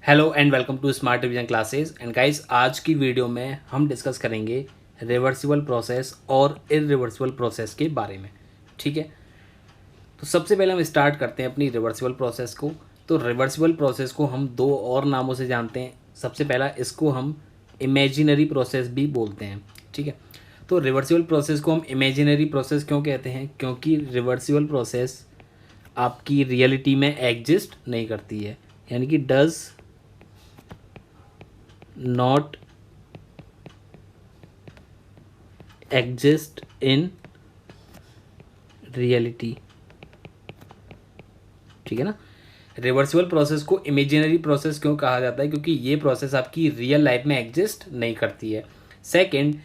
Hello and welcome to smart revision classes and guys, आज की video में हम डिस्कस करेंगे रिवर्सिबल प्रोसेस और इरिवर्सिबल प्रोसेस के बारे में। ठीक है, तो सबसे पहले हम स्टार्ट करते हैं अपनी रिवर्सिबल प्रोसेस को। तो रिवर्सिबल प्रोसेस को हम दो और नामों से जानते हैं। सबसे पहला, इसको हम इमेजिनरी प्रोसेस भी बोलते हैं। ठीक है, तो रिवर्सिबल प्रोसेस को हम इमेजिनरी प्रोसेस क्यों कहते हैं? क्योंकि रिवर्सिबल प्रोसेस आपकी रियलिटी में एग्जिस्ट नहीं करती है, यानी कि does not exist in reality. ठीक है ना। रिवर्सिबल प्रोसेस को इमेजिनरी प्रोसेस क्यों कहा जाता है? क्योंकि ये प्रोसेस आपकी रियल लाइफ में एग्जिस्ट नहीं करती है। सेकंड,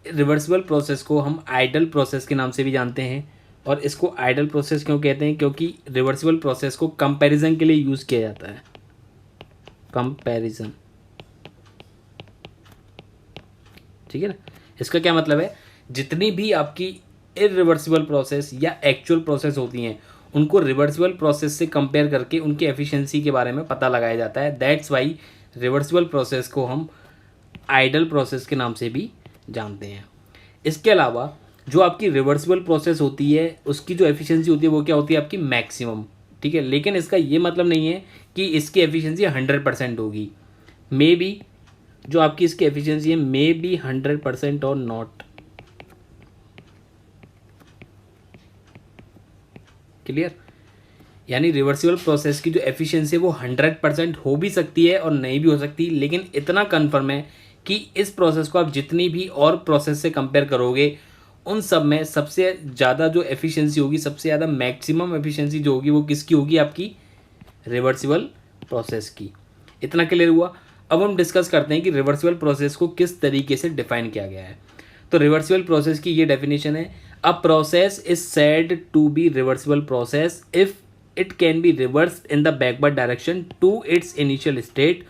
रिवर्सिबल प्रोसेस को हम आइडल प्रोसेस के नाम से भी जानते हैं। और इसको आइडल प्रोसेस क्यों कहते हैं? क्योंकि रिवर्सिबल प्रोसेस को कंपैरिजन के लिए यूज़ किया जाता है। कंपैरिजन, ठीक है ना। इसका क्या मतलब है? जितनी भी आपकी इरिवर्सिबल प्रोसेस या एक्चुअल प्रोसेस होती हैं, उनको रिवर्सिबल प्रोसेस से कंपेयर करके उनकी एफिशिएंसी के बारे में पता लगाया जाता है। दैट्स वाई रिवर्सिबल प्रोसेस को हम आइडल प्रोसेस के नाम से भी जानते हैं। इसके अलावा जो आपकी रिवर्सिबल प्रोसेस होती है, उसकी जो एफिशिएंसी होती है वो क्या होती है? आपकी मैक्सिमम। ठीक है, लेकिन इसका ये मतलब नहीं है कि इसकी एफिशिएंसी 100% होगी। मे बी जो आपकी इसकी एफिशिएंसी है मे बी 100% और नॉट। क्लियर? यानी रिवर्सिबल प्रोसेस की जो एफिशिएंसी है वो 100% हो भी सकती है और नहीं भी हो सकती, लेकिन इतना कन्फर्म है कि इस प्रोसेस को आप जितनी भी और प्रोसेस से कंपेयर करोगे, उन सब में सबसे ज़्यादा जो एफिशिएंसी होगी, सबसे ज़्यादा मैक्सिमम एफिशिएंसी जो होगी वो किसकी होगी? आपकी रिवर्सिबल प्रोसेस की। इतना क्लियर हुआ। अब हम डिस्कस करते हैं कि रिवर्सिबल प्रोसेस को किस तरीके से डिफाइन किया गया है। तो रिवर्सिबल प्रोसेस की ये डेफिनेशन है: a process is said to be reversible process if it can be reversed in the backward direction to its initial state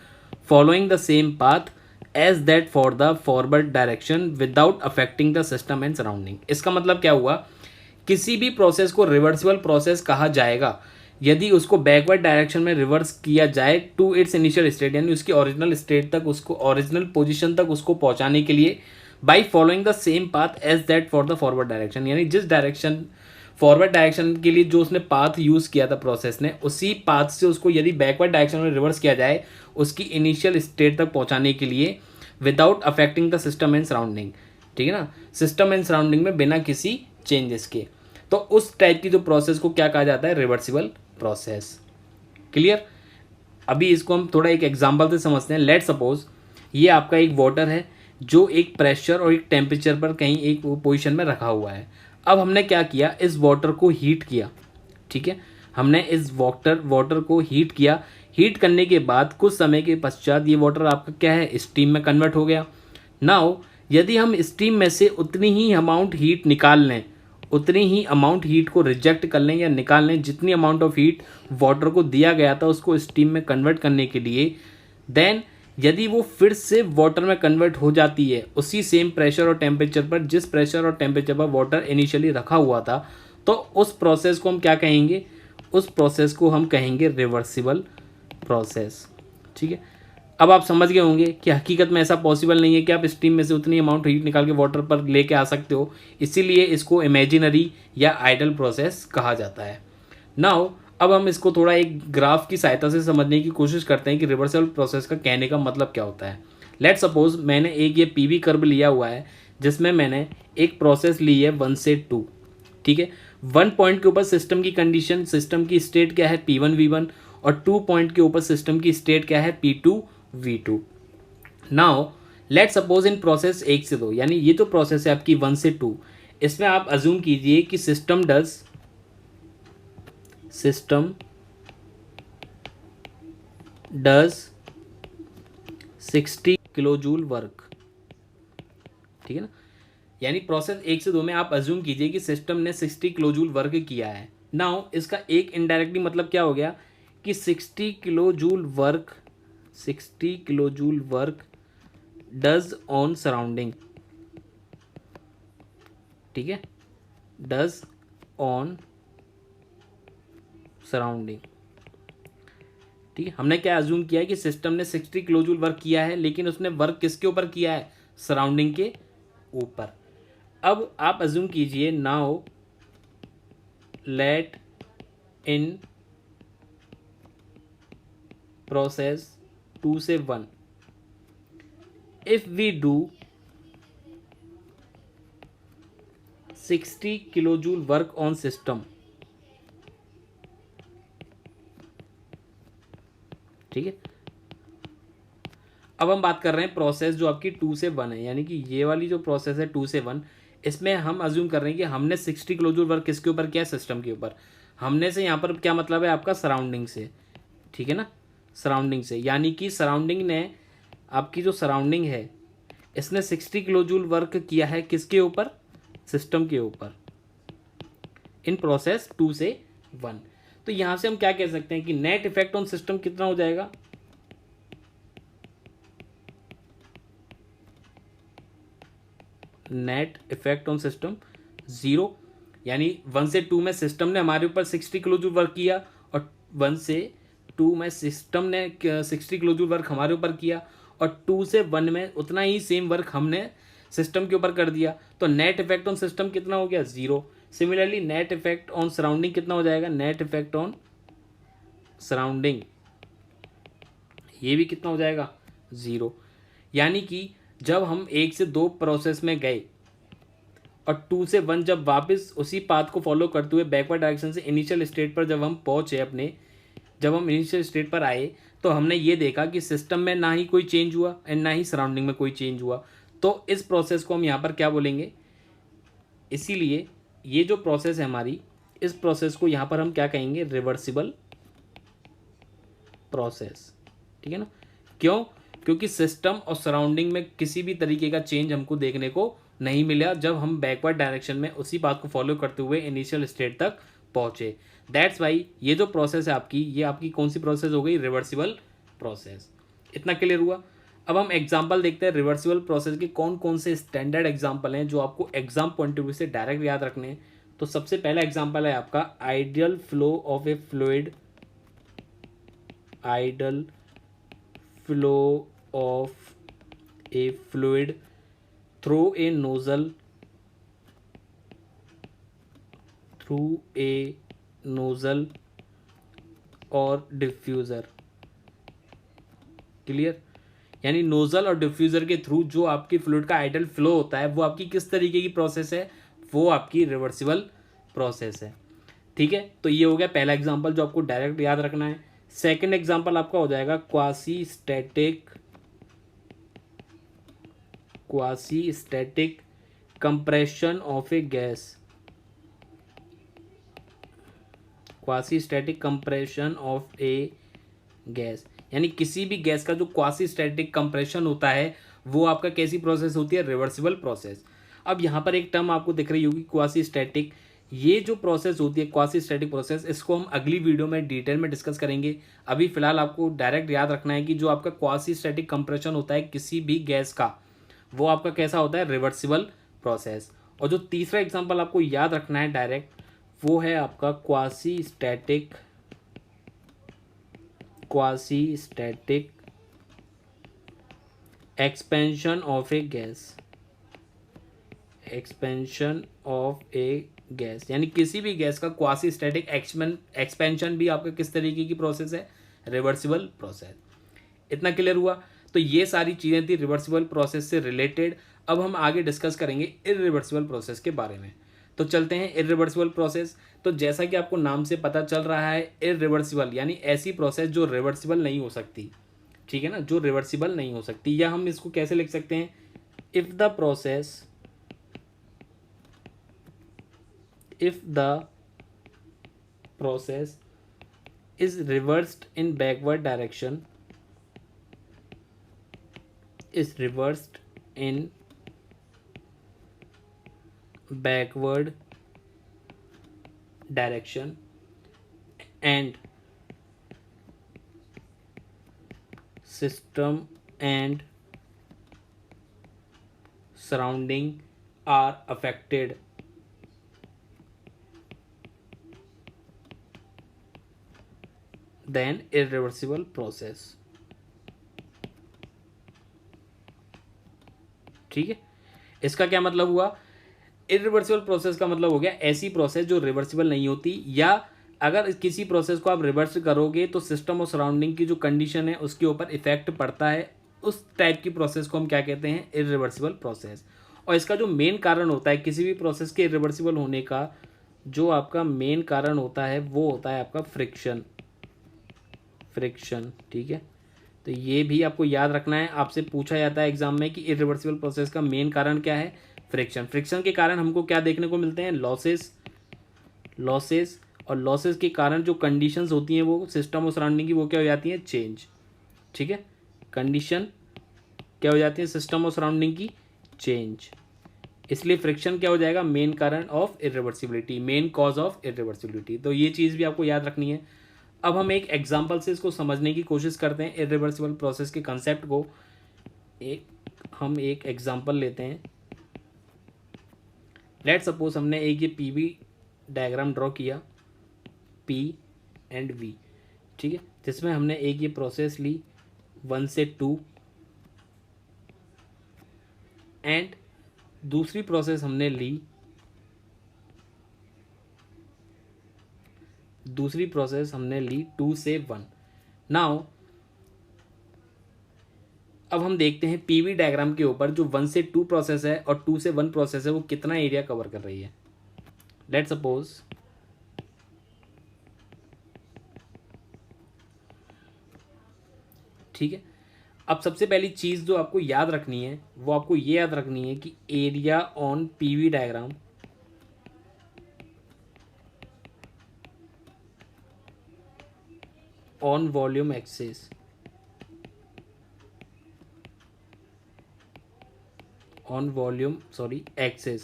following the same path as that for the forward direction without affecting the system and surrounding. इसका मतलब क्या हुआ? किसी भी process को reversible process कहा जाएगा यदि उसको बैकवर्ड डायरेक्शन में रिवर्स किया जाए टू इट्स इनिशियल स्टेट, यानी उसकी ओरिजिनल स्टेट तक, उसको ओरिजिनल पोजीशन तक उसको पहुंचाने के लिए by following the same path as that for the forward direction, यानी जिस डायरेक्शन फॉरवर्ड डायरेक्शन के लिए जो उसने पाथ यूज़ किया था प्रोसेस ने, उसी पाथ से उसको यदि बैकवर्ड डायरेक्शन में रिवर्स किया जाए उसकी इनिशियल स्टेट तक पहुंचाने के लिए without affecting the system and surrounding. ठीक है ना, सिस्टम एंड सराउंडिंग में बिना किसी चेंजेस के। तो उस टाइप की जो प्रोसेस को क्या कहा जाता है? Reversible process. क्लियर? अभी इसको हम थोड़ा एक एग्जांपल से समझते हैं। लेट सपोज ये आपका एक वाटर है जो एक प्रेशर और एक टेम्परेचर पर कहीं एक पोजीशन में रखा हुआ है। अब हमने क्या किया? इस वाटर को हीट किया। ठीक है, हमने इस वाटर को हीट किया। हीट करने के बाद कुछ समय के पश्चात ये वाटर आपका क्या है? स्टीम में कन्वर्ट हो गया। नाउ यदि हम स्टीम में से उतनी ही अमाउंट हीट निकाल लें, उतनी ही अमाउंट हीट को रिजेक्ट कर लें या निकाल लें जितनी अमाउंट ऑफ हीट वाटर को दिया गया था उसको स्टीम में कन्वर्ट करने के लिए, देन यदि वो फिर से वाटर में कन्वर्ट हो जाती है उसी सेम प्रेशर और टेम्परेचर पर जिस प्रेशर और टेम्परेचर पर वाटर इनिशियली रखा हुआ था, तो उस प्रोसेस को हम क्या कहेंगे? उस प्रोसेस को हम कहेंगे रिवर्सिबल प्रोसेस। ठीक है, अब आप समझ गए होंगे कि हकीकत में ऐसा पॉसिबल नहीं है कि आप स्टीम में से उतनी अमाउंट हीट निकाल के वाटर पर लेके आ सकते हो, इसीलिए इसको इमेजिनरी या आइडल प्रोसेस कहा जाता है। नाउ अब हम इसको थोड़ा एक ग्राफ की सहायता से समझने की कोशिश करते हैं कि रिवर्सल प्रोसेस का कहने का मतलब क्या होता है। लेट सपोज मैंने एक ये पीवी कर्व लिया हुआ है जिसमें मैंने एक प्रोसेस ली है 1 से 2। ठीक है, 1 पॉइंट के ऊपर सिस्टम की कंडीशन, सिस्टम की स्टेट क्या है? P1 V1, और 2 पॉइंट के ऊपर सिस्टम की स्टेट क्या है? P2 V2। Now let suppose in process 1 से 2, यानी ये तो प्रोसेस है आपकी 1 से 2, इसमें आप अज्यूम कीजिए कि system does 60 kilo joule work. ठीक है ना, यानी प्रोसेस 1 से 2 में आप अज्यूम कीजिए कि सिस्टम ने 60 किलो जूल वर्क किया है। नाउ इसका एक इनडायरेक्टली मतलब क्या हो गया कि 60 kilo joule work does on surrounding. ठीक है, डज ऑन सराउंडिंग। ठीक है, हमने क्या अज्यूम किया है कि सिस्टम ने 60 किलो जूल वर्क किया है, लेकिन उसने वर्क किसके ऊपर किया है, सराउंडिंग के ऊपर। अब आप अज्यूम कीजिए, नाउ लेट इन प्रोसेस 2 से 1 if we do 60 kilo joule work on system, ठीक है। अब हम बात कर रहे हैं प्रोसेस जो आपकी 2 से 1 है, यानी कि ये वाली जो प्रोसेस है 2 से 1, इसमें हम अज्यूम कर रहे हैं कि हमने 60 किलो जूल वर्क किसके ऊपर किया है, सिस्टम के ऊपर। हमने से यहाँ पर क्या मतलब है आपका, सराउंडिंग से, ठीक है ना, सराउंडिंग से, यानी कि सराउंडिंग ने, आपकी जो सराउंडिंग है, इसने 60 किलो जूल वर्क किया है किसके ऊपर, सिस्टम के ऊपर, इन प्रोसेस 2 से 1। तो यहाँ से हम क्या कह सकते हैं कि नेट इफेक्ट ऑन सिस्टम कितना हो जाएगा, नेट इफेक्ट ऑन सिस्टम 0, यानी 1 से 2 में सिस्टम ने हमारे ऊपर 60 किलो जूल वर्क किया, और 1 से 2 में सिस्टम ने 60 किलो जूल वर्क हमारे ऊपर किया, और 2 से 1 में उतना ही सेम वर्क हमने सिस्टम के ऊपर कर दिया। तो नेट इफेक्ट ऑन सिस्टम कितना हो गया, 0। Similarly net effect on surrounding कितना हो जाएगा, नेट इफेक्ट ऑन सराउंडिंग, ये भी कितना हो जाएगा, 0। यानी कि जब हम 1 से 2 प्रोसेस में गए और 2 से 1 जब वापस उसी पाथ को फॉलो करते हुए बैकवर्ड डायरेक्शन से इनिशियल स्टेट पर जब हम पहुंचे अपने, जब हम इनिशियल स्टेट पर आए, तो हमने ये देखा कि सिस्टम में ना ही कोई चेंज हुआ एंड ना ही सराउंडिंग में कोई चेंज हुआ। तो इस प्रोसेस को हम यहाँ पर क्या बोलेंगे, इसीलिए ये जो प्रोसेस है हमारी, इस प्रोसेस को यहाँ पर हम क्या कहेंगे, रिवर्सिबल प्रोसेस, ठीक है ना। क्यों, क्योंकि सिस्टम और सराउंडिंग में किसी भी तरीके का चेंज हमको देखने को नहीं मिला जब हम बैकवर्ड डायरेक्शन में उसी बात को फॉलो करते हुए इनिशियल स्टेट तक पहुंचे। दैट्स वाई ये जो प्रोसेस है आपकी, ये आपकी कौन सी प्रोसेस हो गई, रिवर्सिबल प्रोसेस। इतना क्लियर हुआ। अब हम एग्जाम्पल देखते हैं रिवर्सिबल प्रोसेस के कौन कौन से स्टैंडर्ड एग्जाम्पल हैं जो आपको एग्जाम पॉइंट ऑफ व्यू से डायरेक्ट याद रखने हैं। तो सबसे पहला एग्जाम्पल है आपका ideal flow of A fluid, ideal flow of A fluid through a nozzle, through a nozzle और डिफ्यूज़र। क्लियर, यानी नोजल और डिफ्यूज़र के थ्रू जो आपकी फ्लूइड का आइडल फ्लो होता है वो आपकी किस तरीके की प्रोसेस है, वो आपकी रिवर्सिबल प्रोसेस है। ठीक है, तो ये हो गया पहला एग्जांपल जो आपको डायरेक्ट याद रखना है। सेकंड एग्जांपल आपका हो जाएगा quasi static compression of A gas, quasi static compression of A gas, यानी किसी भी गैस का जो क्वासी स्टैटिक कंप्रेशन होता है वो आपका कैसी प्रोसेस होती है, रिवर्सिबल प्रोसेस। अब यहाँ पर एक टर्म आपको दिख रही होगी क्वासी स्टैटिक, ये जो प्रोसेस होती है क्वासी स्टैटिक प्रोसेस, इसको हम अगली वीडियो में डिटेल में डिस्कस करेंगे। अभी फिलहाल आपको डायरेक्ट याद रखना है कि जो आपका क्वासी स्टैटिक कंप्रेशन होता है किसी भी गैस का, वो आपका कैसा होता है, रिवर्सिबल प्रोसेस। और जो तीसरा एग्जांपल आपको याद रखना है डायरेक्ट, वो है आपका quasi static expansion of A gas, यानी किसी भी गैस का क्वासी स्टैटिक एक्सपेंशन भी आपका किस तरीके की प्रोसेस है, रिवर्सिबल प्रोसेस। इतना क्लियर हुआ। तो ये सारी चीज़ें थी रिवर्सिबल प्रोसेस से रिलेटेड। अब हम आगे डिस्कस करेंगे इरिवर्सिबल प्रोसेस के बारे में। तो चलते हैं इरिवर्सिबल प्रोसेस। तो जैसा कि आपको नाम से पता चल रहा है, इरिवर्सिबल यानी ऐसी प्रोसेस जो रिवर्सिबल नहीं हो सकती, ठीक है ना, जो रिवर्सिबल नहीं हो सकती। या हम इसको कैसे लिख सकते हैं, if the process is reversed in backward direction, is reversed in backward direction and system and surrounding are affected, then irreversible process. ठीक है, इसका क्या मतलब हुआ? इरिवर्सिबल प्रोसेस का मतलब हो गया ऐसी प्रोसेस जो रिवर्सिबल नहीं होती, या अगर किसी प्रोसेस को आप रिवर्स करोगे तो सिस्टम और सराउंडिंग की जो कंडीशन है उसके ऊपर इफेक्ट पड़ता है, उस टाइप की प्रोसेस को हम क्या कहते हैं? Irreversible process. और इसका जो मेन कारण होता है किसी भी प्रोसेस के इरिवर्सिबल होने का, जो आपका मेन कारण होता है वो होता है आपका फ्रिक्शन। फ्रिक्शन, ठीक है, तो ये भी आपको याद रखना है। आपसे पूछा जाता है एग्जाम में कि इरिवर्सिबल प्रोसेस का मेन कारण क्या है? फ्रिक्शन। फ्रिक्शन के कारण हमको क्या देखने को मिलते हैं? लॉसेस। लॉसेस, और लॉसेस के कारण जो कंडीशंस होती हैं वो सिस्टम और सराउंडिंग की, वो क्या हो जाती हैं? चेंज। ठीक है, कंडीशन क्या हो जाती है? सिस्टम और सराउंडिंग की चेंज। इसलिए फ्रिक्शन क्या हो जाएगा? मेन कारण of irreversibility, main cause of irreversibility. तो ये चीज़ भी आपको याद रखनी है। अब हम एक एग्जांपल से इसको समझने की कोशिश करते हैं, इरिवर्सिबल प्रोसेस के कंसेप्ट को। हम एक एग्जांपल लेते हैं। लेट सपोज हमने एक ये पीवी डायग्राम ड्रॉ किया, पी एंड वी, ठीक है, जिसमें हमने एक ये प्रोसेस ली 1 से 2, एंड दूसरी प्रोसेस हमने ली 2 से 1। नाउ अब हम देखते हैं पीवी डायग्राम के ऊपर जो 1 से 2 प्रोसेस है और 2 से 1 प्रोसेस है वो कितना एरिया कवर कर रही है। लेट सपोज ठीक है, अब सबसे पहली चीज़ जो आपको याद रखनी है वो आपको ये याद रखनी है कि area on PV diagram on volume axis axis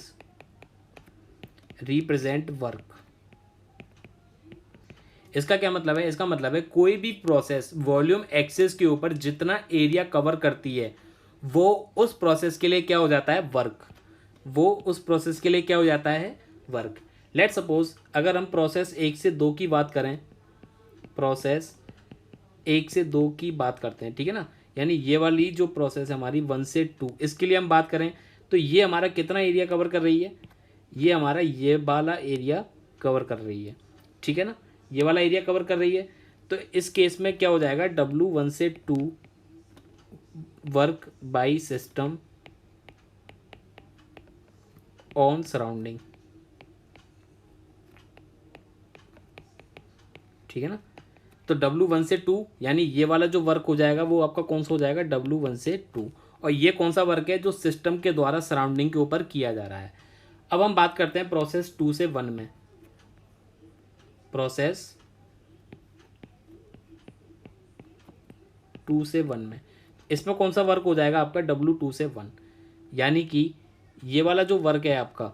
represent work. इसका क्या मतलब है? इसका मतलब है कोई भी प्रोसेस वॉल्यूम एक्सिस के ऊपर जितना एरिया कवर करती है वो उस प्रोसेस के लिए क्या हो जाता है? वर्क। वो उस प्रोसेस के लिए क्या हो जाता है? वर्क। लेट सपोज अगर हम प्रोसेस 1 से 2 की बात करें, प्रोसेस 1 से 2 की बात करते हैं, ठीक है ना, यानी ये वाली जो प्रोसेस है हमारी 1 से 2, इसके लिए हम बात करें तो ये हमारा कितना एरिया कवर कर रही है? ये हमारा ये वाला एरिया कवर कर रही है, ठीक है ना, ये वाला एरिया कवर कर रही है। तो इस केस में क्या हो जाएगा? W1 से 2 work by system on surrounding, ठीक है ना। तो W1 से 2 यानी ये वाला जो वर्क हो जाएगा वो आपका कौन सा हो जाएगा? W1 से 2। और ये कौन सा वर्क है? जो सिस्टम के द्वारा सराउंडिंग के ऊपर किया जा रहा है। अब हम बात करते हैं प्रोसेस 2 से 1 में। प्रोसेस 2 से 1 में इसमें कौन सा वर्क हो जाएगा आपका? W2 से 1, यानी कि ये वाला जो वर्क है आपका,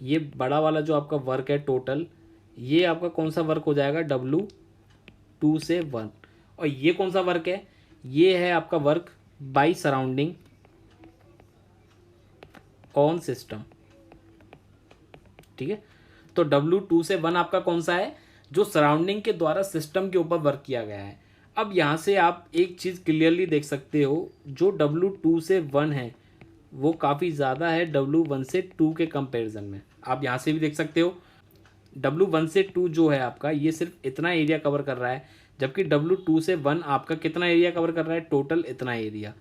ये बड़ा वाला जो आपका वर्क है टोटल, ये आपका कौन सा वर्क हो जाएगा? W2 से 1। और ये कौन सा वर्क है? ये है आपका work by surrounding on system, ठीक है। तो W2 से 1 आपका कौन सा है? जो सराउंडिंग के द्वारा सिस्टम के ऊपर वर्क किया गया है। अब यहाँ से आप एक चीज़ क्लियरली देख सकते हो, जो W2 से 1 है वो काफ़ी ज़्यादा है W1 से 2 के कंपैरिजन में। आप यहाँ से भी देख सकते हो W1 से 2 जो है आपका, ये सिर्फ इतना एरिया कवर कर रहा है, जबकि W2 से 1 आपका कितना एरिया कवर कर रहा है? टोटल इतना एरिया।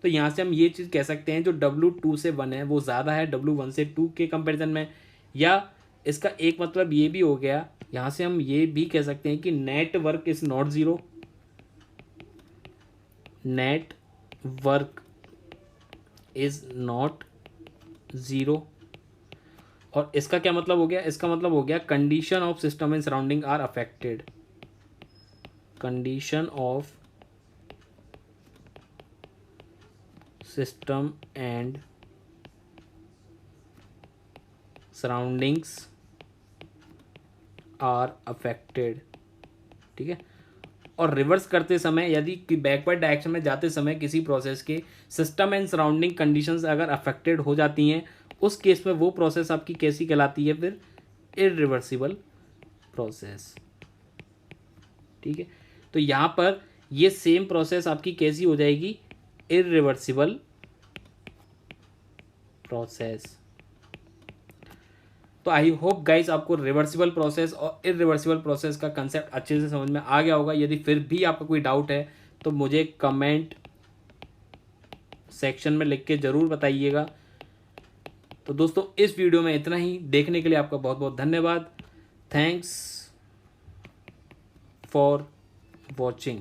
तो यहाँ से हम ये चीज़ कह सकते हैं जो W2 से 1 है वो ज़्यादा है W1 से 2 के कंपैरिजन में। या इसका एक मतलब ये भी हो गया, यहाँ से हम ये भी कह सकते हैं कि net work is not zero, net work is not zero. और इसका क्या मतलब हो गया? इसका मतलब हो गया condition of system and surrounding are affected, condition of system and surroundings are affected, ठीक है। और रिवर्स करते समय यदि बैकवर्ड डायरेक्शन में जाते समय किसी प्रोसेस के सिस्टम एंड सराउंडिंग कंडीशंस अगर अफेक्टेड हो जाती हैं, उस केस में वो प्रोसेस आपकी कैसी कहलाती है? फिर इरिवर्सिबल प्रोसेस। ठीक है। तो यहाँ पर ये सेम प्रोसेस आपकी कैसी हो जाएगी, इरिवर्सिबल प्रोसेस। तो आई होप गाइस आपको रिवर्सिबल प्रोसेस और इरिवर्सिबल प्रोसेस का कंसेप्ट अच्छे से समझ में आ गया होगा। यदि फिर भी आपका कोई डाउट है तो मुझे कमेंट सेक्शन में लिख के ज़रूर बताइएगा। तो दोस्तों इस वीडियो में इतना ही। देखने के लिए आपका बहुत बहुत धन्यवाद। Thanks for watching.